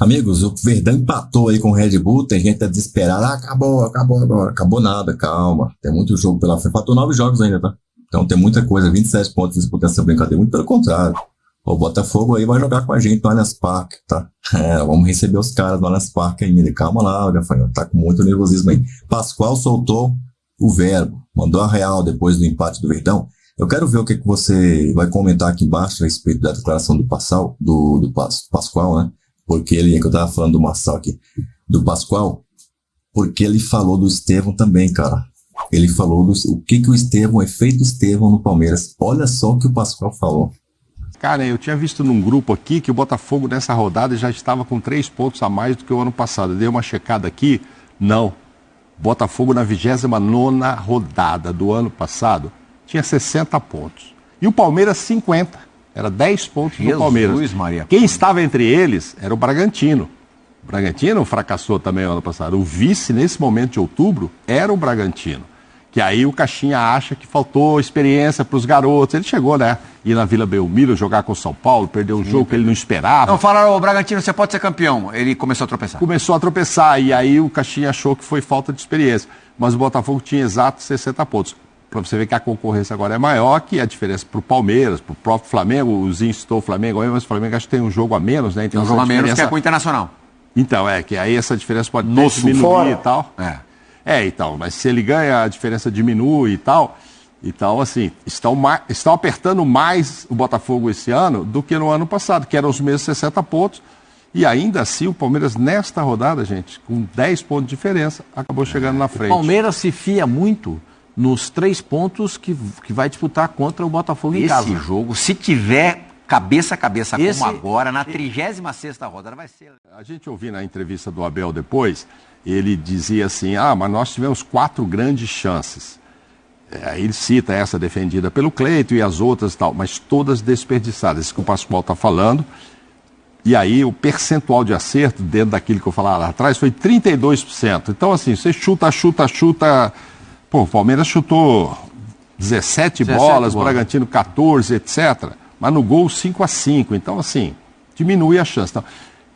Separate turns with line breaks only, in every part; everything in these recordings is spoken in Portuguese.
Amigos, o Verdão empatou aí com o Red Bull, tem gente tá desesperada, acabou agora. Acabou nada, calma. Tem muito jogo pela frente, faltou 9 jogos ainda, tá? Então tem muita coisa, 27 pontos disputando essa brincadeira, muito pelo contrário. O Botafogo aí vai jogar com a gente no Allianz Parque, tá? Vamos receber os caras no Allianz Parque ainda. Calma lá, Gafanhoto, tá com muito nervosismo aí. Pascoal soltou o verbo, mandou a real depois do empate do Verdão. Eu quero ver o que você vai comentar aqui embaixo a respeito da declaração do Pascoal, né? Porque ele, que eu tava falando do Marçal aqui, do Pascoal, porque ele falou do Estevão também, cara. Ele falou o que o Estevão, o efeito Estevão no Palmeiras. Olha só o que o Pascoal falou.
Cara, eu tinha visto num grupo aqui que o Botafogo nessa rodada já estava com 3 pontos a mais do que o ano passado. Eu dei uma checada aqui, não. Botafogo na 29ª rodada do ano passado tinha 60 pontos. E o Palmeiras 50. Era 10 pontos do Palmeiras.
Maria.
Quem estava entre eles era o Bragantino. O Bragantino fracassou também no ano passado. O vice, nesse momento de outubro, era o Bragantino. Que aí o Caixinha acha que faltou experiência para os garotos. Ele chegou, né? Ir na Vila Belmiro, jogar com o São Paulo, perder um jogo que ele não esperava.
Não, falaram, o Bragantino, você pode ser campeão. Ele começou a tropeçar.
Começou a tropeçar, e aí o Caixinha achou que foi falta de experiência. Mas o Botafogo tinha exatos 60 pontos. Para você ver que a concorrência agora é maior, que a diferença para o Palmeiras, para o próprio Flamengo, o Zinho citou o Flamengo, mas o Flamengo acho que tem um jogo a menos, né? Então,
tem um jogo a menos que é com o Internacional.
Então, que aí essa diferença pode
diminuir
fora. E tal. Então, mas se ele ganha, a diferença diminui e tal. Então, assim, estão apertando mais o Botafogo esse ano do que no ano passado, que eram os mesmos 60 pontos. E ainda assim, o Palmeiras, nesta rodada, gente, com 10 pontos de diferença, acabou chegando na frente.
O Palmeiras se fia muito nos 3 pontos que vai disputar contra o Botafogo em casa.
Esse jogo, se tiver cabeça a cabeça como agora, na 36ª rodada, vai ser...
A gente ouviu na entrevista do Abel depois, ele dizia assim, mas nós tivemos 4 grandes chances. Ele cita essa defendida pelo Cleito e as outras e tal, mas todas desperdiçadas, isso que o Pascoal está falando. E aí o percentual de acerto, dentro daquilo que eu falava lá atrás, foi 32%. Então, assim, você chuta... Pô, o Palmeiras chutou 17 bolas, o Bragantino 14, etc. Mas no gol 5-5. Então, assim, diminui a chance. Então,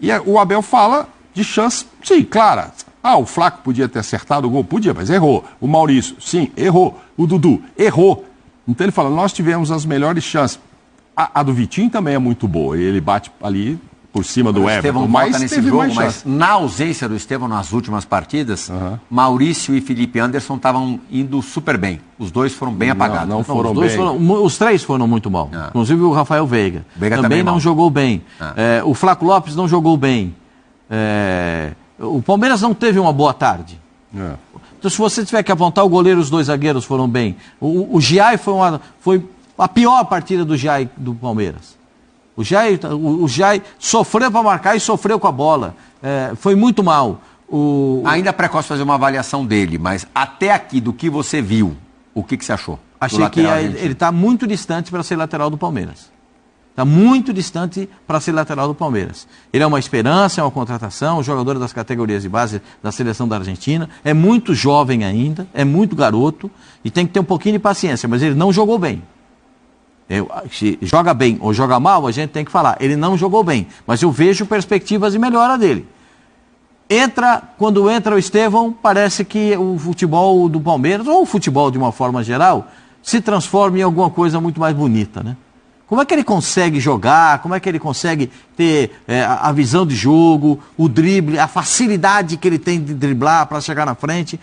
e o Abel fala de chance, sim, clara. O Flaco podia ter acertado o gol? Podia, mas errou. O Maurício, sim, errou. O Dudu, errou. Então ele fala, nós tivemos as melhores chances. A do Vitinho também é muito boa. Ele bate ali por cima do Everton, mas
nesse jogo, mas na ausência do Estevão nas últimas partidas, Maurício e Felipe Anderson estavam indo super bem. Os dois foram bem apagados.
Não foram bem. Os 3 foram muito mal. Inclusive o Rafael Veiga. Também não jogou bem. O Flaco Lopes não jogou bem. O Palmeiras não teve uma boa tarde. Então, se você tiver que apontar o goleiro, os 2 zagueiros foram bem. O Giai foi a pior partida do Giai do Palmeiras. O Giai sofreu para marcar e sofreu com a bola. Foi muito mal.
Ainda é precoce fazer uma avaliação dele, mas até aqui, do que você viu, o que você achou?
Achei que ele está muito distante para ser lateral do Palmeiras. Está muito distante para ser lateral do Palmeiras. Ele é uma esperança, é uma contratação, jogador das categorias de base da seleção da Argentina. É muito jovem ainda, é muito garoto e tem que ter um pouquinho de paciência, mas ele não jogou bem. Se joga bem ou joga mal, a gente tem que falar. Ele não jogou bem, mas eu vejo perspectivas de melhora dele. Quando entra o Estevão, parece que o futebol do Palmeiras, ou o futebol de uma forma geral, se transforma em alguma coisa muito mais bonita, né? Como é que ele consegue jogar, como é que ele consegue ter a visão de jogo, o drible, a facilidade que ele tem de driblar para chegar na frente.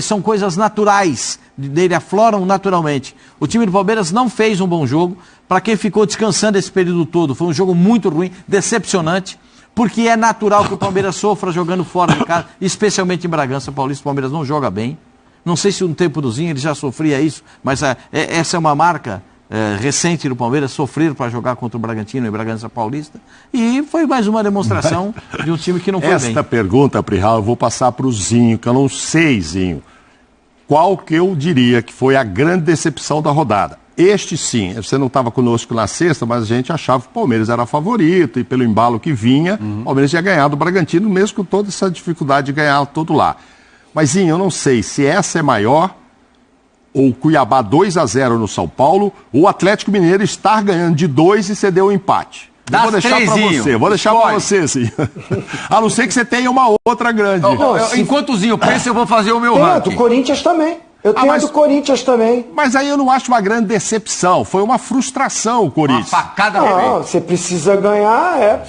São coisas naturais, dele afloram naturalmente. O time do Palmeiras não fez um bom jogo, para quem ficou descansando esse período todo. Foi um jogo muito ruim, decepcionante, porque é natural que o Palmeiras sofra jogando fora de casa, especialmente em Bragança Paulista. O Palmeiras não joga bem. Não sei se no tempo do Zinho ele já sofria isso, mas essa é uma marca recente do Palmeiras, sofrer para jogar contra o Bragantino em Bragança Paulista, e foi mais uma demonstração de um time que não foi bem.
Esta pergunta, Prihal, eu vou passar para o Zinho, que eu não sei, Zinho, qual que eu diria que foi a grande decepção da rodada. Este sim, você não estava conosco na sexta, mas a gente achava que o Palmeiras era favorito, e pelo embalo que vinha, o Palmeiras tinha ganhado o Bragantino, mesmo com toda essa dificuldade de ganhar todo lá. Mas, Zinho, eu não sei se essa é maior, ou o Cuiabá 2-0 no São Paulo, ou o Atlético Mineiro estar ganhando de 2 e ceder o empate. Eu vou deixar pra você, vou deixar pra você, sim. A não ser que você tenha uma outra grande.
Enquanto o Zinho pensa, eu vou fazer o meu
Tem a
ranking.
do Corinthians também. Eu tenho a do Corinthians também.
Mas aí eu não acho uma grande decepção. Foi uma frustração o Corinthians.
Uma facada
Não, você precisa ganhar,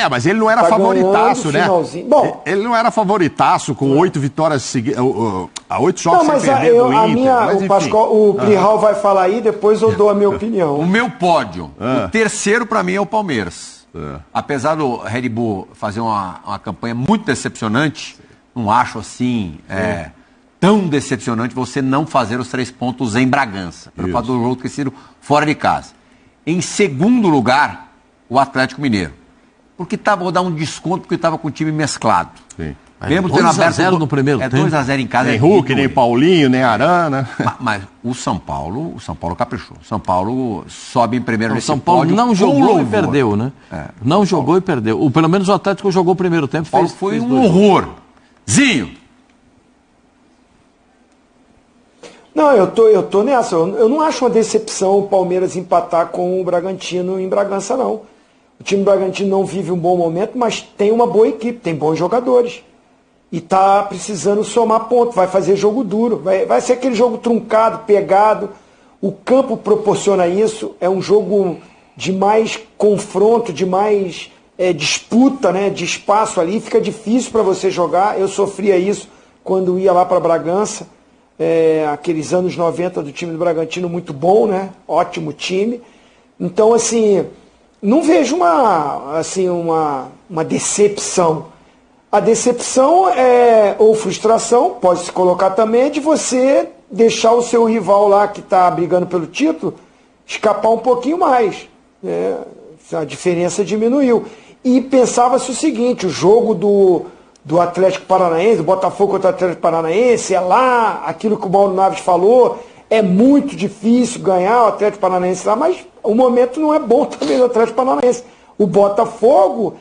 Mas ele não era
Tá
favoritaço,
ganhando,
né?
finalzinho. Bom,
Ele não era favoritaço com 8 vitórias seguidas. 8 jogos
Não, mas
sem perder do Inter. Mas,
o
enfim.
Pascoal, o Plihal vai falar aí, depois eu dou a minha opinião.
O meu pódio, o terceiro pra mim é o Palmeiras. Apesar do Red Bull fazer uma campanha muito decepcionante, não acho assim tão decepcionante você não fazer os 3 pontos em Bragança. Pelo fato do jogo ter sido fora de casa. Em segundo lugar, o Atlético Mineiro. Porque vou dar um desconto porque estava com o time mesclado.
Sim.
Mesmo
2-0 no primeiro tempo.
2-0 em casa.
Nem Hulk, nem Paulinho, nem Arana.
Mas o São Paulo caprichou. São Paulo sobe em primeiro
O
nesse
São Paulo
pódio
não
com
jogou
louvor.
e perdeu, né? Não jogou e perdeu. Pelo menos o Atlético jogou o primeiro tempo.
O Paulo foi um horror. Zinho.
Não, eu tô nessa. Eu não acho uma decepção o Palmeiras empatar com o Bragantino em Bragança, não. O time do Bragantino não vive um bom momento, mas tem uma boa equipe, tem bons jogadores. E tá precisando somar ponto, vai fazer jogo duro. Vai ser aquele jogo truncado, pegado. O campo proporciona isso. É um jogo de mais confronto, de mais disputa, né, de espaço ali. Fica difícil para você jogar. Eu sofria isso quando ia lá para Bragança. Aqueles anos 90 do time do Bragantino, muito bom, né? Ótimo time. Então, assim, não vejo uma decepção. A decepção ou frustração, pode se colocar também, de você deixar o seu rival lá que está brigando pelo título escapar um pouquinho mais. A diferença diminuiu. E pensava-se o seguinte, o jogo do Atlético Paranaense, do Botafogo contra o Atlético Paranaense, é lá, aquilo que o Mauro Naves falou, é muito difícil ganhar o Atlético Paranaense lá, mas o momento não é bom também do Atlético Paranaense. O Botafogo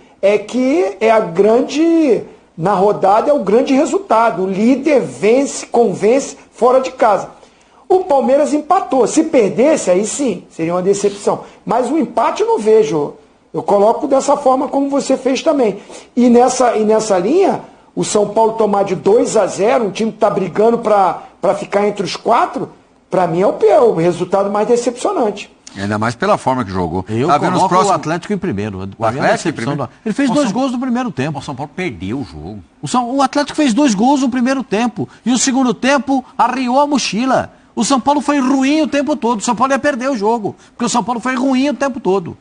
na rodada é o grande resultado, o líder convence fora de casa. O Palmeiras empatou, se perdesse, aí sim, seria uma decepção, mas o empate eu não vejo. Eu coloco dessa forma como você fez também. E nessa linha, o São Paulo tomar de 2-0, um time que está brigando para ficar entre os 4, para mim é o resultado mais decepcionante.
Ainda mais pela forma que jogou.
Eu coloco o Atlético em primeiro.
O Atlético em primeiro?
Ele fez 2 gols no primeiro tempo.
O São Paulo perdeu o jogo.
O Atlético fez 2 gols no primeiro tempo. E o segundo tempo arriou a mochila. O São Paulo foi ruim o tempo todo. O São Paulo ia perder o jogo. Porque o São Paulo foi ruim o tempo todo.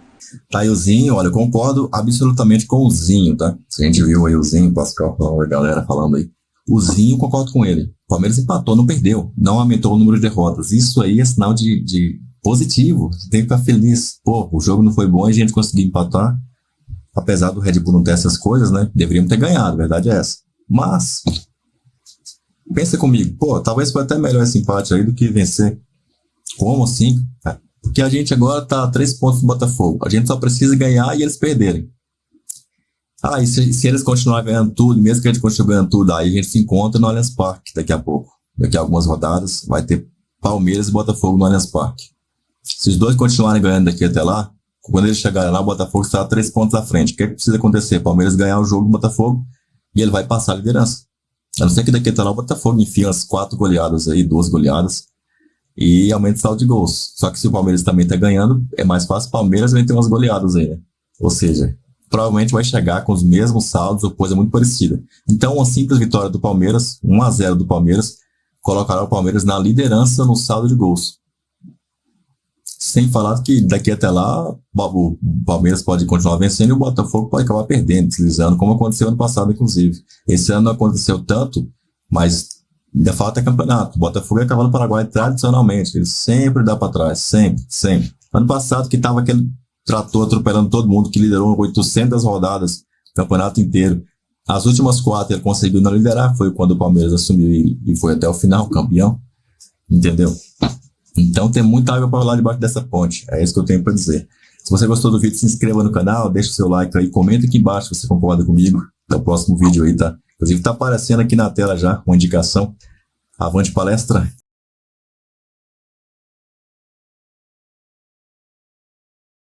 Tá aí o Zinho, olha, eu concordo absolutamente com o Zinho, tá? Se a gente viu aí o Zinho, Pascal, a galera falando aí. O Zinho, concordo com ele. O Palmeiras empatou, não perdeu. Não aumentou o número de derrotas. Isso aí é sinal de positivo. Você tem que ficar feliz. Pô, o jogo não foi bom e a gente conseguiu empatar. Apesar do Red Bull não ter essas coisas, né? Deveríamos ter ganhado, a verdade é essa. Mas, pensa comigo. Pô, talvez foi até melhor esse empate aí do que vencer. Como assim? Porque a gente agora tá a 3 pontos do Botafogo. A gente só precisa ganhar e eles perderem. E se eles continuarem ganhando tudo, mesmo que a gente continue ganhando tudo, aí a gente se encontra no Allianz Parque daqui a pouco. Daqui a algumas rodadas vai ter Palmeiras e Botafogo no Allianz Parque. Se os dois continuarem ganhando daqui até lá, quando eles chegarem lá, o Botafogo está a 3 pontos à frente. O que é que precisa acontecer? Palmeiras ganhar o jogo do Botafogo e ele vai passar a liderança. A não ser que daqui até lá o Botafogo enfia as 4 goleadas aí, 2 goleadas, e aumenta o saldo de gols. Só que se o Palmeiras também tá ganhando, é mais fácil o Palmeiras vai ter umas goleadas aí, né? Ou seja, provavelmente vai chegar com os mesmos saldos ou coisa muito parecida. Então, uma simples vitória do Palmeiras, 1-0 do Palmeiras, colocará o Palmeiras na liderança no saldo de gols. Sem falar que daqui até lá, o Palmeiras pode continuar vencendo e o Botafogo pode acabar perdendo, deslizando, como aconteceu ano passado, inclusive. Esse ano não aconteceu tanto, mas ainda falta campeonato. O Botafogo é cavalo paraguaio tradicionalmente. Ele sempre dá para trás. Sempre. Ano passado que tava aquele trator atropelando todo mundo, que liderou 800 rodadas, o campeonato inteiro. As últimas 4 ele conseguiu não liderar. Foi quando o Palmeiras assumiu e foi até o final, campeão. Entendeu? Então tem muita água para lá debaixo dessa ponte. É isso que eu tenho para dizer. Se você gostou do vídeo, se inscreva no canal, deixa o seu like aí, comenta aqui embaixo se você concorda comigo. Até o próximo vídeo aí, tá? Inclusive tá aparecendo aqui na tela já uma indicação. Avante palestra